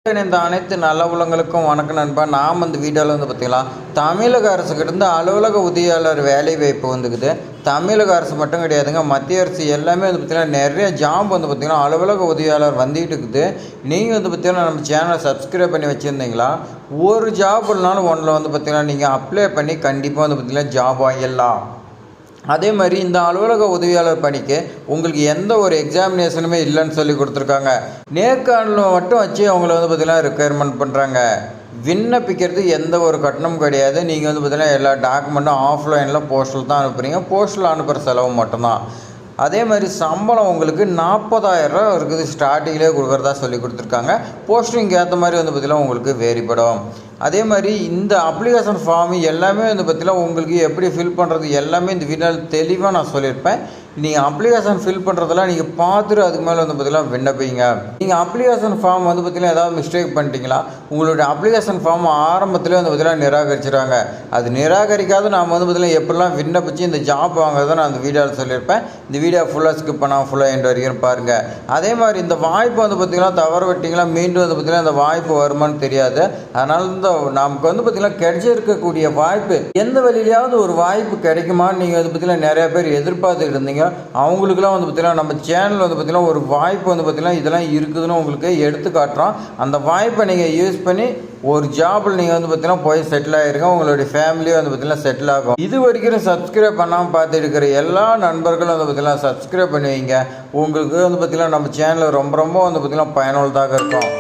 இந்த அனைத்து நல்ல உள்ளங்களுக்கும் வணக்கம் நண்பா. நாம் இந்த வீடியோவில் பார்த்தீங்களா, தமிழக அரசுக்கிட்ட அலுவலக உதவியாளர் வேலை வாய்ப்பு வந்துக்குது. தமிழக அரசு மட்டும் கிடையாதுங்க, மத்திய அரசு எல்லாமே பார்த்திங்கன்னா நிறைய ஜாப் பார்த்திங்கன்னா அலுவலக உதவியாளர் வந்துகிட்டு இருக்குது. நீங்கள் பார்த்திங்கன்னா நம்ம சேனலை சப்ஸ்கிரைப் பண்ணி வச்சுருந்தீங்களா, ஒரு ஜாப் இல்லைனாலும் ஒன்றில் பார்த்திங்கன்னா நீங்கள் அப்ளை பண்ணி கண்டிப்பாக பார்த்திங்கன்னா ஜாப் வாங்கிடலாம். அதே மாதிரி இந்த அலுவலக உதவியாளர் பணிக்கு உங்களுக்கு எந்த ஒரு எக்ஸாமினேஷனுமே இல்லைன்னு சொல்லி கொடுத்துருக்காங்க. நேர்காணல் மட்டும் வச்சு அவங்கள பார்த்திங்கன்னா ரெக்குயர்மெண்ட் பண்ணுறாங்க. விண்ணப்பிக்கிறது எந்த ஒரு கட்டணமும் கிடையாது. நீங்கள் பார்த்திங்கன்னா எல்லா டாக்குமெண்ட்டும் ஆஃப்லைனில் போஸ்டல் தான் அனுப்புகிறீங்க. போஸ்டல் அனுப்புகிற செலவு மட்டும்தான். அதே மாதிரி சம்பளம் உங்களுக்கு 40,000 இருக்குது, ஸ்டார்டிங்லேயே கொடுக்குறதா சொல்லி கொடுத்துருக்காங்க. போஸ்டிங்க்கு ஏற்ற மாதிரி பார்த்திங்கன்னா உங்களுக்கு வேறுபடும். அதே மாதிரி இந்த அப்ளிகேஷன் ஃபார்ம் எல்லாமே பார்த்திங்கன்னா உங்களுக்கு எப்படி ஃபில் பண்ணுறது எல்லாமே இந்த வீடியோவில் தெளிவாக நான் சொல்லியிருப்பேன். நீங்கள் அப்ளிகேஷன் ஃபில் பண்ணுறதெல்லாம் நீங்கள் பார்த்துட்டு அதுக்கு மேலே பார்த்திங்கன்னா விண்ணப்பிங்க. நீங்கள் அப்ளிகேஷன் ஃபார்ம் பார்த்திங்கன்னா ஏதாவது மிஸ்டேக் பண்ணிட்டீங்களா, உங்களுடைய அப்ளிகேஷன் ஃபார்ம் ஆரம்பத்திலே பார்த்திங்கன்னா நிராகரிச்சிடுறாங்க. அது நிராகரிக்காத நாம் பார்த்திங்கன்னா எப்படிலாம் விண்ணப்பிச்சு இந்த ஜாப் வாங்குறதை நான் அந்த வீடியோவில் சொல்லியிருப்பேன். இந்த வீடியோ ஃபுல்லாக ஸ்கிப் பண்ணால் ஃபுல்லாக எண்ட் வரைக்கும் பாருங்கள். அதே மாதிரி இந்த வாய்ப்பு பார்த்திங்கன்னா தவற விட்டிங்களா, மீண்டும் பார்த்திங்கன்னா இந்த வாய்ப்பு வருமானு தெரியாது. அதனால இந்த நமக்கு பார்த்திங்கன்னா கிடைச்சிருக்கக்கூடிய வாய்ப்பு எந்த வழியிலையாவது ஒரு வாய்ப்பு கிடைக்குமான்னு நீங்கள் பார்த்திங்கன்னா நிறைய பேர் எதிர்பார்த்துட்டு இருந்தீங்க. அவங்களுக்குலாம் பார்த்திங்கன்னா நம்ம சேனல் பார்த்திங்கன்னா ஒரு வாய்ப்பு பார்த்திங்கன்னா இதெல்லாம் இருக்குதுன்னு உங்களுக்கு எடுத்து காட்டுறோம். அந்த வாய்ப்பை நீங்கள் யூஸ் பண்ணி ஒரு ஜாபில் நீங்கள் பார்த்திங்கன்னா போய் செட்டில் ஆகிருங்க. உங்களுடைய ஃபேமிலியும் பார்த்திங்கன்னா செட்டில் ஆகும். இது வரைக்கும் சப்ஸ்கிரைப் பண்ணாமல் பார்த்துட்டு இருக்கிற எல்லா நண்பர்களும் பார்த்திங்கன்னா சப்ஸ்கிரைப் பண்ணுவீங்க. உங்களுக்கு பார்த்திங்கன்னா நம்ம சேனல் ரொம்ப பார்த்திங்கன்னா பயனுள்ளதாக இருக்கும்.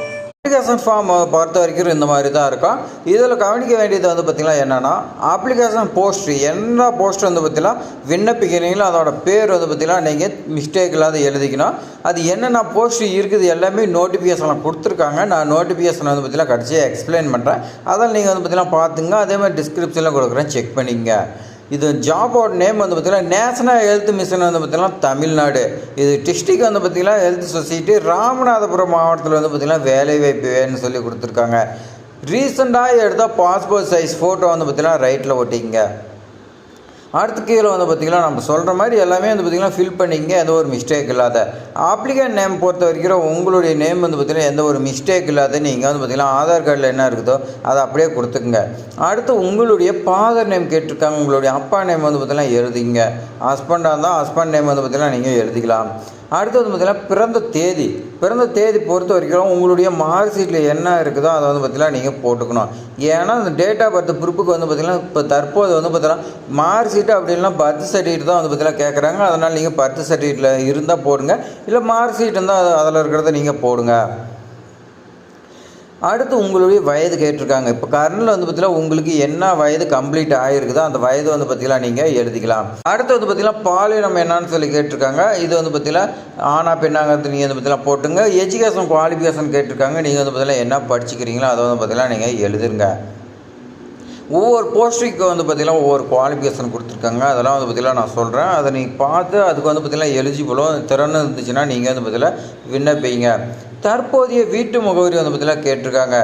அப்ளிகேஷன் ஃபார்ம் பொறுத்த வரைக்கும் இந்த மாதிரி தான் இருக்கும். இதில் கவனிக்க வேண்டியது பார்த்திங்கன்னா என்னென்னா, அப்ளிகேஷன் போஸ்ட் என்ன போஸ்ட் பார்த்திங்கன்னா விண்ணப்பிக்கிறீங்களோ அதோட பேர் பார்த்திங்கன்னா நீங்கள் மிஸ்டேக் இல்லாத எழுதிக்கணும். அது என்னென்ன போஸ்ட் இருக்குது எல்லாமே நோட்டிஃபிகேஷனில் கொடுத்துருக்காங்க. நான் நோட்டிஃபிகேஷன் பார்த்திங்கன்னா கடைசியாக எக்ஸ்பிளைன் பண்ணுறேன். அதெல்லாம் நீங்கள் பார்த்திங்கன்னா பார்த்துங்க. அதே மாதிரி டிஸ்கிரிப்ஷனில் கொடுக்குறேன், செக் பண்ணிங்க. இது ஜாபோட நேம் பார்த்திங்கன்னா நேஷனல் ஹெல்த் மிஷன் பார்த்திங்கன்னா தமிழ்நாடு. இது டிஸ்ட்ரிக்ட் பார்த்திங்கன்னா ஹெல்த் சொசைட்டி ராமநாதபுரம் மாவட்டத்தில் பார்த்திங்கன்னா வேலைவாய்ப்பு வேணும்னு சொல்லி கொடுத்துருக்காங்க. ரீசெண்டாக எடுத்தால் பாஸ்போர்ட் சைஸ் ஃபோட்டோ பார்த்திங்கன்னா ரைட்டில் ஒட்டிங்க. அடுத்து கீழே பார்த்திங்கன்னா நம்ம சொல்கிற மாதிரி எல்லாமே பார்த்திங்கன்னா ஃபில் பண்ணிங்க, எந்த ஒரு மிஸ்டேக் இல்லாத. அப்ளிகேண்ட் நேம் பொறுத்த வரைக்கும் உங்களுடைய நேம் பார்த்திங்கன்னா எந்த ஒரு மிஸ்டேக் இல்லாத நீங்கள் பார்த்திங்கன்னா ஆதார் கார்டில் என்ன இருக்குதோ அதை அப்படியே கொடுத்துக்குங்க. அடுத்து உங்களுடைய ஃபாதர் நேம் கேட்டிருக்காங்க, உங்களுடைய அப்பா நேம் பார்த்திங்கன்னா எழுதிங்க. ஹஸ்பண்டாக இருந்தால் ஹஸ்பண்ட் நேம் பார்த்திங்கன்னா நீங்கள் எழுதிக்கலாம். அடுத்தது பார்த்திங்கன்னா பிறந்த தேதி பொறுத்த வரைக்கும் உங்களுடைய மார்க் ஷீட்டில் என்ன இருக்குதோ அதை பார்த்திங்கன்னா நீங்கள் போட்டுக்கணும். ஏன்னா அந்த டேட் ஆஃப் பர்த் ப்ரூஃபுக்கு பார்த்திங்கன்னா இப்போ தற்போது பார்த்திங்கன்னா மார்க் ஷீட்டு அப்படி இல்லைனா பர்த் சர்டிஃபிகேட் தான் பார்த்திங்கன்னா கேட்குறாங்க. அதனால் நீங்கள் பர்த் சர்டிஃபிகேட்டில் இருந்தால் போடுங்க, இல்லை மார்க் ஷீட் இருந்தால் அதில் இருக்கிறத நீங்கள் போடுங்க. அடுத்து உங்களுடைய வயது கேட்டிருக்காங்க. இப்போ கரண்டில் பார்த்திங்கன்னா உங்களுக்கு என்ன வயது கம்ப்ளீட் ஆகிருக்குதோ அந்த வயது பார்த்திங்கன்னா நீங்கள் எழுதிக்கலாம். அடுத்து பார்த்திங்கன்னா பாலினம் என்னன்னு சொல்லி கேட்டிருக்காங்க. இது பார்த்திங்கன்னா ஆனா பெண்ணாங்கிறது நீங்கள் பார்த்திங்கன்னா போட்டுங்க. எஜுகேஷன் குவாலிஃபிகேஷன் கேட்டிருக்காங்க. நீங்கள் பார்த்திங்கன்னா என்ன படிச்சுக்கிறீங்களோ அதை பார்த்திங்கன்னா நீங்கள் எழுதுங்க. ஒவ்வொரு போஸ்டிங்க்கு பார்த்திங்கன்னா ஒவ்வொரு குவாலிஃபிகேஷன் கொடுத்துருக்காங்க. அதெல்லாம் பார்த்திங்கன்னா நான் சொல்கிறேன். அதை நீங்கள் பார்த்து அதுக்கு பார்த்திங்கன்னா எலிஜிபிளோ திறன் இருந்துச்சுன்னா நீங்கள் பார்த்திங்கன்னா விண்ணப்பிங்க. தற்போதைய வீட்டு முகவரி பார்த்திங்கன்னா கேட்டிருக்காங்க.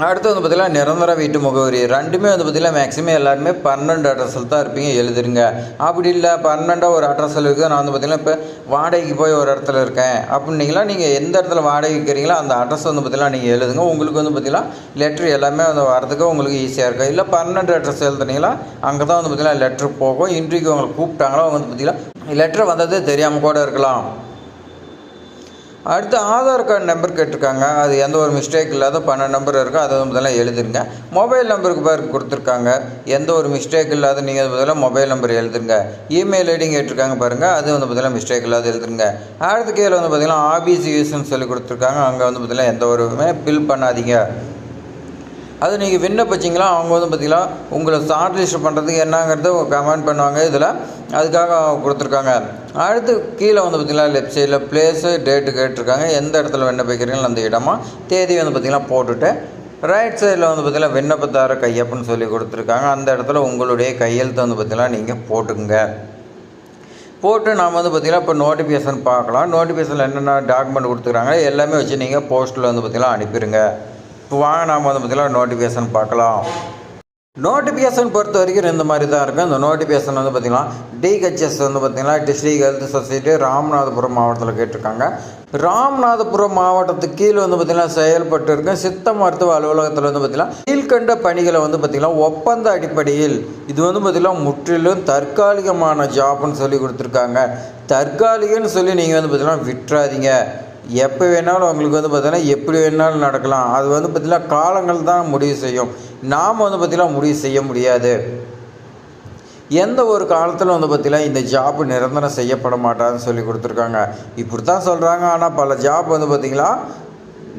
அடுத்து பார்த்திங்கன்னா நிரந்தர வீட்டு முகவரி ரெண்டுமே பார்த்திங்கன்னா மேக்ஸிமம் எல்லாருமே 12 அட்ரஸில் தான் இருப்பீங்க, எழுதுருங்க. அப்படி இல்லை 12 ஒரு அட்ரஸில் இருக்குது, நான் பார்த்திங்கன்னா இப்போ வாடகைக்கு போய் ஒரு இடத்துல இருக்கேன் அப்படின்னீங்களா, நீங்கள் எந்த இடத்துல வாடகை வைக்கிறீங்களோ அந்த அட்ரஸ் பார்த்திங்கன்னா நீங்கள் எழுதுங்க. உங்களுக்கு பார்த்திங்கன்னா லெட்ரு எல்லாமே வரதுக்கு உங்களுக்கு ஈஸியாக இருக்கும். இல்லை 12 அட்ரஸ் எழுதுனீங்களா அங்கே தான் பார்த்திங்கன்னா லெட்ரு போகும். இன்றைக்கு உங்களை கூப்பிட்டாங்களோ அவங்க பார்த்திங்கன்னா லெட்ரு வந்தது தெரியாமல் கூட இருக்கலாம். அடுத்து ஆதார் கார்டு நம்பர் கேட்டிருக்காங்க. அது எந்த ஒரு மிஸ்டேக் இல்லாத 12 நம்பர் இருக்குது, அதை முதல்ல எழுதுருங்க. மொபைல் நம்பருக்கு பேர் கொடுத்துருக்காங்க, எந்த ஒரு மிஸ்டேக் இல்லாத நீங்கள் முதல்ல மொபைல் நம்பர் எழுதுருங்க. இமெயில் ஐடி கேட்டிருக்காங்க பாருங்கள், அது முதல்ல மிஸ்டேக் இல்லாத எழுதுருங்க. அடுத்த கீழே பார்த்திங்கன்னா ஆபிசி யூஸ்ன்னு சொல்லி கொடுத்துருக்காங்க. அங்கே பார்த்திங்கன்னா எந்த ஒருமே பில் பண்ணாதீங்க. அது நீங்கள் விண்ணப்பிச்சிங்களா அவங்க பார்த்திங்கன்னா உங்களை ஷார்ட் லிஸ்ட் பண்ணுறதுக்கு என்னங்கிறது கமெண்ட் பண்ணுவாங்க. இதில் அதுக்காக கொடுத்துருக்காங்க. அடுத்து கீழே பார்த்திங்கன்னா லெஃப்ட் சைடில் பிளேஸு டேட்டு கேட்டிருக்காங்க. எந்த இடத்துல விண்ணப்பிக்கிறீங்களோ அந்த இடமா தேதி பார்த்திங்கன்னா போட்டுட்டு ரைட் சைடில் பார்த்திங்கன்னா விண்ணப்பத்தார கையொப்புன்னு சொல்லி கொடுத்துருக்காங்க. அந்த இடத்துல உங்களுடைய கையெழுத்து பார்த்திங்கன்னா நீங்கள் போட்டுக்குங்க. போட்டு நாம் பார்த்திங்கன்னா இப்போ நோட்டிஃபிகேஷன் பார்க்கலாம். நோட்டிஃபிகேஷனில் என்னென்ன டாக்குமெண்ட் கொடுத்துருக்காங்க எல்லாமே வச்சு நீங்கள் போஸ்ட்டில் பார்த்திங்கன்னா அனுப்பிடுங்க. இப்போ வாங்க நாம் பார்த்திங்கன்னா நோட்டிஃபிகேஷன் பார்க்கலாம். நோட்டிஃபிகேஷன் பொறுத்த வரைக்கும் இந்த மாதிரி தான் இருக்கும். இந்த நோட்டிஃபிகேஷன் பார்த்திங்கன்னா டிஹெச்எஸ் பார்த்திங்கன்னா டிஸ்ட்ரிக்ட் ஹெல்த் சொசைட்டி ராமநாதபுரம் மாவட்டத்தில் கேட்டிருக்காங்க. ராமநாதபுரம் மாவட்டத்துக்கு கீழ் வந்து பார்த்திங்கன்னா செயல்பட்டு இருக்க சித்த மருத்துவ அலுவலகத்தில் வந்து பார்த்திங்கன்னா கீழ்கண்ட பணிகளை வந்து பார்த்திங்கன்னா ஒப்பந்த அடிப்படையில் இது வந்து பார்த்திங்கன்னா முற்றிலும் தற்காலிகமான ஜாப்னு சொல்லி கொடுத்துருக்காங்க. தற்காலிகன்னு சொல்லி நீங்கள் வந்து பார்த்திங்கன்னா விட்டுறாதீங்க. எப்போ வேணாலும் உங்களுக்கு வந்து பார்த்திங்கன்னா எப்படி வேணாலும் நடக்கலாம். அது வந்து பார்த்திங்கன்னா காலங்கள் தான் முடிவு செய்யும். நாம் வந்து பார்த்திங்கன்னா முடிவு செய்ய முடியாது. எந்த ஒரு காலத்தில் வந்து பார்த்திங்கன்னா இந்த ஜாப் நிரந்தரம் செய்யப்பட மாட்டாதுன்னு சொல்லி கொடுத்துருக்காங்க. இப்படி தான் சொல்கிறாங்க. ஆனால் பல ஜாப் வந்து பார்த்திங்கன்னா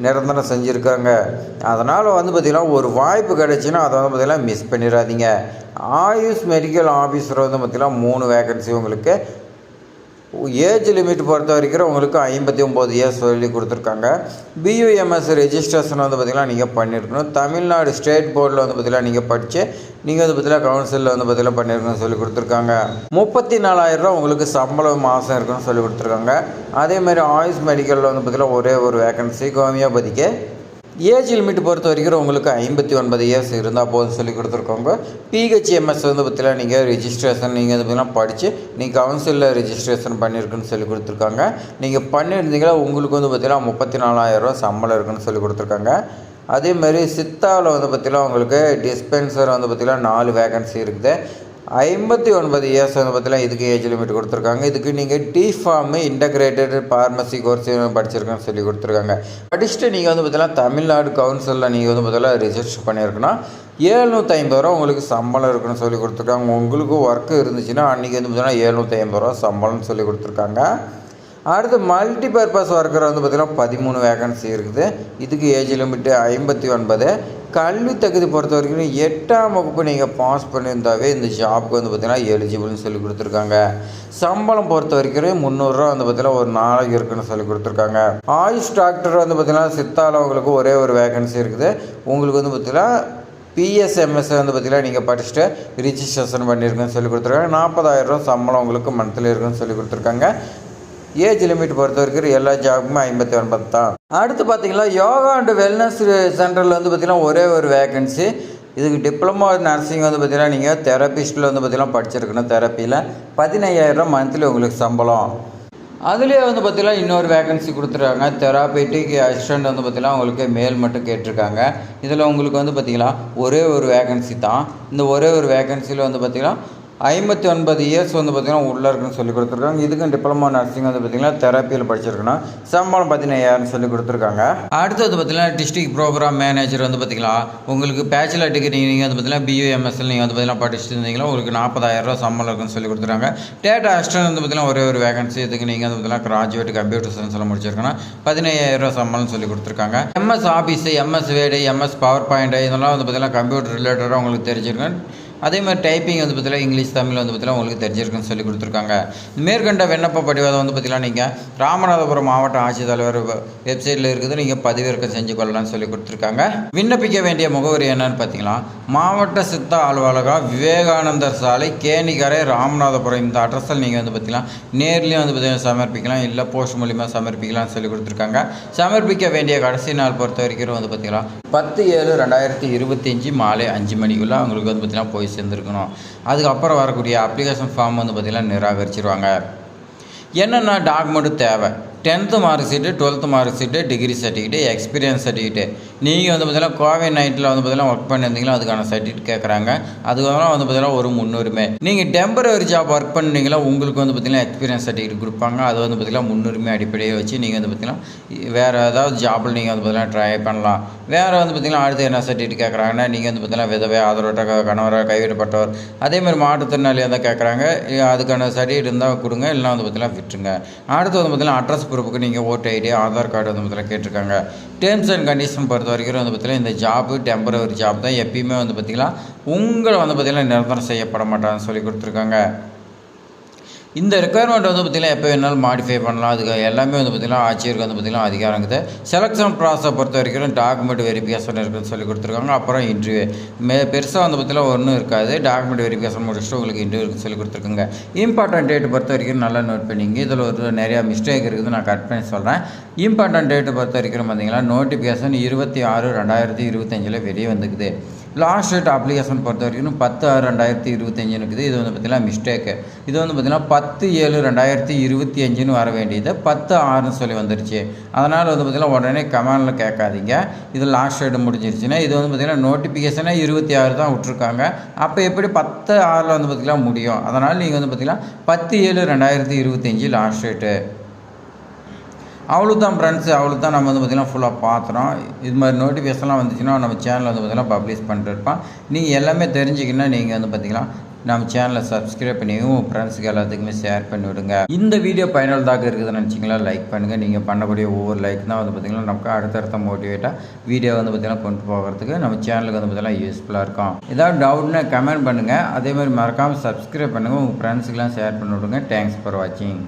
நிரந்தரம் செஞ்சுருக்காங்க. அதனால் வந்து பார்த்திங்கன்னா ஒரு வாய்ப்பு கிடைச்சின்னா அதை வந்து பார்த்திங்கன்னா மிஸ் பண்ணிடாதீங்க. ஆயுஷ் மெடிக்கல் ஆஃபீஸர் வந்து பார்த்திங்கன்னா 3 வேக்கன்சி உங்களுக்கு. ஏஜ் லிமிட் பொறுத்த வரைக்கும் உங்களுக்கு 59 இயர்ஸ் சொல்லி கொடுத்துருக்காங்க. பியூஎம்எஸ் ரெஜிஸ்ட்ரேஷன் வந்து பார்த்திங்கன்னா நீங்கள் பண்ணியிருக்கணும். தமிழ்நாடு ஸ்டேட் போர்டில் வந்து பார்த்திங்கன்னா நீங்கள் படித்து நீங்கள் வந்து பார்த்திங்கன்னா கவுன்சிலில் வந்து பார்த்திங்கன்னா பண்ணியிருக்கணும்னு சொல்லி கொடுத்துருக்காங்க. 34,000 ரூபா உங்களுக்கு சம்பளம் மாதம் இருக்குன்னு சொல்லி கொடுத்துருக்காங்க. அதேமாதிரி ஆயுஷ் மெடிக்கலில் வந்து பார்த்திங்கன்னா ஒரே ஒரு வேக்கன்சி ஹோமியோபதிக்கு. ஏஜ் லிமிட் பொறுத்த வரைக்கும் உங்களுக்கு 59 இயர்ஸ் இருந்தால் போதும் சொல்லி கொடுத்துருக்கோங்க. பிஹெச்எம்எஸ் வந்து பார்த்திங்கன்னா நீங்கள் ரிஜிஸ்ட்ரேஷன் நீங்கள் வந்து பார்த்திங்கன்னா படித்து நீங்கள் கவுன்சிலில் ரிஜிஸ்ட்ரேஷன் பண்ணியிருக்குன்னு சொல்லி கொடுத்துருக்காங்க. நீங்கள் பண்ணியிருந்தீங்கன்னா உங்களுக்கு வந்து பார்த்திங்கன்னா 34,000 ரூபா சம்பளம் இருக்குன்னு சொல்லி கொடுத்துருக்காங்க. அதேமாதிரி சித்தாவில் வந்து பார்த்திங்கன்னா உங்களுக்கு டிஸ்பென்சர் வந்து பார்த்திங்கன்னா 4 வேக்கன்சி இருக்குது. 59 இயர்ஸ் வந்து பார்த்திங்கன்னா இதுக்கு ஏஜ் லிமிட் கொடுத்துருக்காங்க. இதுக்கு நீங்கள் டிஃபார்ம் இன்டகிரேட்டட் ஃபார்மசி கோர்ஸ் படிச்சிருக்கேன்னு சொல்லி கொடுத்துருக்காங்க. படிச்சுட்டு நீங்கள் வந்து பார்த்திங்கன்னா தமிழ்நாடு கவுன்சிலில் நீங்கள் வந்து பார்த்திங்கன்னா ரிஜிஸ்டர் பண்ணியிருக்கணும். 750 ரூபா உங்களுக்கு சம்பளம் இருக்குன்னு சொல்லி கொடுத்துருக்காங்க. உங்களுக்கு ஒர்க்கு இருந்துச்சுன்னா அன்றைக்கி வந்து பார்த்திங்கன்னா 750 ரூபா சம்பளம்னு சொல்லி கொடுத்துருக்காங்க. அடுத்து மல்டி பர்பஸ் ஒர்க்கர் வந்து பார்த்திங்கன்னா 13 வேக்கன்சி இருக்குது. இதுக்கு ஏஜ் லிமிட்டு 59. கல்வி தகுதி பொறுத்த வரைக்கும் 8ஆம் வகுப்பு நீங்கள் பாஸ் பண்ணியிருந்தாவே இந்த ஜாப்புக்கு வந்து பார்த்திங்கன்னா எலிஜிபிள்னு சொல்லி கொடுத்துருக்காங்க. சம்பளம் பொறுத்த வரைக்கும் 300 ரூபா வந்து பார்த்திங்கன்னா ஒரு நாளைக்கு இருக்குன்னு சொல்லி கொடுத்துருக்காங்க. ஆயுஷ் டாக்டர் வந்து பார்த்திங்கன்னா சித்தாவில் உங்களுக்கு ஒரே ஒரு வேக்கன்சி இருக்குது. உங்களுக்கு வந்து பார்த்திங்கன்னா பிஎஸ்எம்எஸ் வந்து பார்த்திங்கன்னா நீங்கள் படிச்சுட்டு ரிஜிஸ்ட்ரேஷன் பண்ணியிருக்குன்னு சொல்லி கொடுத்துருக்காங்க. 40,000 ரூபா சம்பளம் உங்களுக்கு மந்த்லி இருக்குன்னு சொல்லி கொடுத்துருக்காங்க. ஏஜ் லிமிட் பொறுத்த வரைக்கும் எல்லா ஜாப்புமே 59 தான். அடுத்து பார்த்திங்கன்னா யோகா அண்ட் வெல்னஸ் சென்டரில் வந்து பார்த்திங்கன்னா ஒரே ஒரு வேக்கன்சி. இதுக்கு டிப்ளமோ நர்சிங் வந்து பார்த்திங்கன்னா நீங்கள் தெரப்பிஸ்ட்டில் வந்து பார்த்திங்கன்னா படிச்சிருக்கணும். தெரப்பியில் 15,000 ரூபா மந்த்லி உங்களுக்கு சம்பளம். அதுலேயே வந்து பார்த்திங்கன்னா இன்னொரு வேக்கன்சி கொடுத்துருக்காங்க. தெராபிட்டிக் அசிஸ்டண்ட் வந்து பார்த்திங்கன்னா உங்களுக்கு மேல் மட்டும் கேட்டிருக்காங்க. இதில் உங்களுக்கு வந்து பார்த்திங்கன்னா ஒரே ஒரு வேக்கன்சி தான். இந்த ஒரே ஒரு வேக்கன்சியில் வந்து பார்த்திங்கன்னா 59 இயர்ஸ் வந்து பார்த்திங்கன்னா உள்ளே இருக்குன்னு சொல்லி கொடுத்துருக்காங்க. இதுக்கும் டிப்ளமோ நர்சிங் வந்து பார்த்திங்கன்னா தெரப்பியில் படிச்சிருக்கணும். சம்பளம் 15,000 சொல்லி கொடுத்துருக்காங்க. அடுத்து வந்து பார்த்திங்கன்னா டிஸ்ட்ரிக்ட் ப்ரோக்ராம் மேனேஜர் வந்து பார்த்திங்கன்னா உங்களுக்கு பேச்சுலர் டிகிரி நீங்கள் வந்து பார்த்திங்கன்னா பியூஎம்எஸ்எல் நீங்கள் வந்து பார்த்திங்கன்னா படிச்சுட்டு இருந்தீங்களா உங்களுக்கு 40,000 ரூபா சம்பளம் இருக்குன்னு சொல்லி கொடுத்துருக்காங்க. டேட்டா அசிஸ்டன்ட் வந்து பார்த்திங்கன்னா ஒரே ஒரு வேகன்சி. இதுக்கு நீங்கள் வந்து பார்த்திங்கன்னா கிராஜுவேட் கம்ப்யூட்டர் சயின்ஸில் முடிச்சிருக்கணும். 15,000 ரூபா சம்பளம் சொல்லி கொடுத்துருக்காங்க. MS office, MS word, MS power point இதெல்லாம் வந்து பார்த்திங்கன்னா கம்ப்யூட்டர் ரிலேட்டடாக உங்களுக்கு தெரிஞ்சிருக்கேன். அதே மாதிரி டைப்பிங் வந்து பார்த்திங்கன்னா இங்கிலீஷ் தமிழ் வந்து பார்த்திங்கன்னா உங்களுக்கு தெரிஞ்சிருக்குன்னு சொல்லி கொடுத்துருக்காங்க. மேற்கண்ட விண்ணப்ப படிவம் வந்து பார்த்திங்கன்னா நீங்கள் ராமநாதபுரம் மாவட்ட ஆட்சித்தலைவர் வெப்சைட்டில் இருக்குது. நீங்கள் பதிவிறக்கம் செஞ்சு கொள்ளலாம்னு சொல்லி கொடுத்துருக்காங்க. விண்ணப்பிக்க வேண்டிய முகவரி என்னன்னு பார்த்தீங்கன்னா மாவட்ட சித்த அலுவலகம், விவேகானந்தர் சாலை, கேணிக்கரை, ராமநாதபுரம். இந்த அட்ரஸில் நீங்கள் வந்து பார்த்திங்கன்னா நேர்லேயும் வந்து பார்த்திங்கன்னா சமர்ப்பிக்கலாம், இல்லை போஸ்ட் மூலிமா சமர்ப்பிக்கலாம்னு சொல்லி கொடுத்துருக்காங்க. சமர்ப்பிக்க வேண்டிய கடைசி நாள் பொறுத்த வரைக்கும் வந்து பார்த்திங்கன்னா 10/7/2025 மாலை 5 மணிக்குள்ளே அவங்களுக்கு வந்து பார்த்திங்கன்னா போய் சேர்ந்துருக்கணும். அதுக்கப்புறம் வரக்கூடிய அப்ளிகேஷன் ஃபார்ம் வந்து பார்த்திங்கன்னா நிராகரிச்சிருவாங்க. என்னென்ன டாக்குமெண்ட்டு தேவை? 10th mark sheet, 12th mark sheet, degree certificate, experience certificate. நீங்கள் வந்து பார்த்திங்கன்னா கோவிட்-19 வந்து பார்த்திங்கன்னா ஒர்க் பண்ணியிருந்தீங்களா அதுக்கான சர்டிஃபிகேட் கேட்குறாங்க. அதுக்கப்புறம் வந்து பார்த்திங்கன்னா ஒரு முன்னுரிமை. நீங்கள் டெம்பரரி ஜாப் ஒர்க் பண்ணிங்களா உங்களுக்கு வந்து பார்த்திங்கன்னா எக்ஸ்பீரியன்ஸ் சர்டிஃபிகேட் கொடுப்பாங்க. அது வந்து பார்த்திங்கன்னா முன்னுரிமை அடிப்படையை வச்சு நீங்கள் வந்து பார்த்திங்கன்னா வேறு ஏதாவது ஜாப்பில் நீங்கள் வந்து பார்த்திங்கன்னா ட்ரை பண்ணலாம். வேறு வந்து பார்த்திங்கன்னா அடுத்து என்ன சர்டிஃபிகேட் கேட்குறாங்கன்னா நீங்கள் வந்து பார்த்திங்கன்னா விதவை, ஆதரவற்ற கணவராக கைவிடப்பட்டவர், அதேமாதிரி மாற்றுத்திறனாளியாக தான் கேட்குறாங்க. அதுக்கான சர்டிஃபிகேட் இருந்தால் கொடுங்க, இல்லைனா வந்து பார்த்திங்கன்னா விட்டுருங்க. அடுத்து வந்து பார்த்திங்கன்னா அட்ரஸ் ப்ரூஃபுக்கு நீங்கள் ஓட்டு ஐடி, ஆதார் கார்டு வந்து பார்த்திங்கன்னா கேட்டிருக்காங்க. டேர்ம்ஸ் அண்ட் கண்டிஷன் பொறுத்த வரைக்கும் வந்து பார்த்திங்கன்னா இந்த ஜாப்பு டெம்பரரி ஜாப் தான். எப்பயுமே வந்து பார்த்திங்கன்னா உங்களை வந்து பார்த்திங்கன்னா நிரந்தரம் செய்யப்பட மாட்டாங்கன்னு சொல்லி கொடுத்துருக்காங்க. இந்த ரெக்குயர்மெண்ட் வந்து பார்த்திங்கன்னா எப்போ வேணாலும் மாடிஃபை பண்ணலாம். அதுக்கு எல்லாமே வந்து பார்த்திங்கன்னா ஆட்சியருக்கு வந்து பார்த்திங்கன்னா அதிகாரம் இருக்குது. செலெக்ஷன் ப்ராசஸை பொறுத்த வரைக்கும் டாக்குமெண்ட் வெரிஃபிகேஷன் இருக்குதுன்னு சொல்லி கொடுத்துருக்காங்க. அப்புறம் இன்டர்வியூ பெருசாக வந்து பார்த்திங்கன்னா ஒன்றும் இருக்காது. டாக்குமெண்ட் வெரிஃபிகேஷன் முடிச்சுட்டு உங்களுக்கு இன்டர்வியூ இருக்குன்னு சொல்லி கொடுத்துருக்காங்க. இம்பார்ட்டன்ட் டேட்டு பொறுத்த வரைக்கும் நல்லா நோட் பண்ணிங்க. இதில் ஒரு நிறையா மிஸ்டேக் இருக்குது, நான் கட் பண்ணி சொல்கிறேன். இம்பார்ட்டன்ட் டேட்டு பொறுத்த வரைக்கும் பார்த்திங்கன்னா நோட்டிஃபிகேஷன் 26/2025 வெளியே வந்துக்குது. லாஸ்ட் டேட் அப்ளிகேஷன் பொறுத்த வரைக்கும் 10/6/2025 இருக்குது. இது வந்து பார்த்திங்கன்னா மிஸ்டேக்கு. இது வந்து பார்த்திங்கன்னா 10/7/2025 வர வேண்டியது 10/6ன்னு சொல்லி வந்துருச்சு. அதனால் வந்து பார்த்திங்கன்னா உடனே கமெண்டில் கேட்காதீங்க. இது லாஸ்ட் டேட் முடிஞ்சிருச்சுன்னா இது வந்து பார்த்திங்கன்னா நோட்டிஃபிகேஷனே 26 தான் விட்ருக்காங்க. அப்போ எப்படி 10/6 வந்து பார்த்திங்கன்னா முடியும்? அதனால் நீங்கள் வந்து பார்த்திங்கன்னா 10/7/2025 லாஸ்ட் டேட்டு. அவ்வளோதான் ஃப்ரெண்ட்ஸ், அவ்வளோதான். நம்ம வந்து பார்த்திங்கன்னா ஃபுல்லாக பார்த்துறோம். இது மாதிரி நோட்டிஃபிகேஷன்லாம் வந்துச்சுன்னா நம்ம சேனலில் வந்து பார்த்திங்கன்னா பப்ளிஷ் பண்ணிட்டு இருப்போம். நீங்கள் எல்லாமே தெரிஞ்சிக்கின்னா நீங்கள் வந்து பார்த்திங்கன்னா நம்ம சேனலை சப்ஸ்கிரைப் பண்ணியும் உங்கள் ஃப்ரெண்ட்ஸுக்கு எல்லாத்துக்குமே ஷேர் பண்ணி விடுங்க. இந்த வீடியோ பயனுள்ளதாக இருக்குதுன்னு நினச்சிங்களா லைக் பண்ணுங்கள். நீங்கள் பண்ணக்கூடிய ஒவ்வொரு லைக் தான் வந்து பார்த்திங்கன்னா நமக்கு அடுத்தடுத்த மோட்டிவேட்டாக வீடியோ வந்து பார்த்திங்கன்னா கொண்டு போகிறதுக்கு நம்ம சேனலுக்கு வந்து பார்த்திங்கன்னா யூஸ்ஃபுல்லாக இருக்கும். ஏதாவது டவுட்னா கமெண்ட் பண்ணுங்கள். அதேமாதிரி மறக்காமல் சப்ஸ்கிரைப் பண்ணுங்கள். உங்கள் ஃப்ரெண்ட்ஸுக்கெலாம் ஷேர் பண்ணி விடுங்க. தேங்க்ஸ் ஃபார் வாட்சிங்.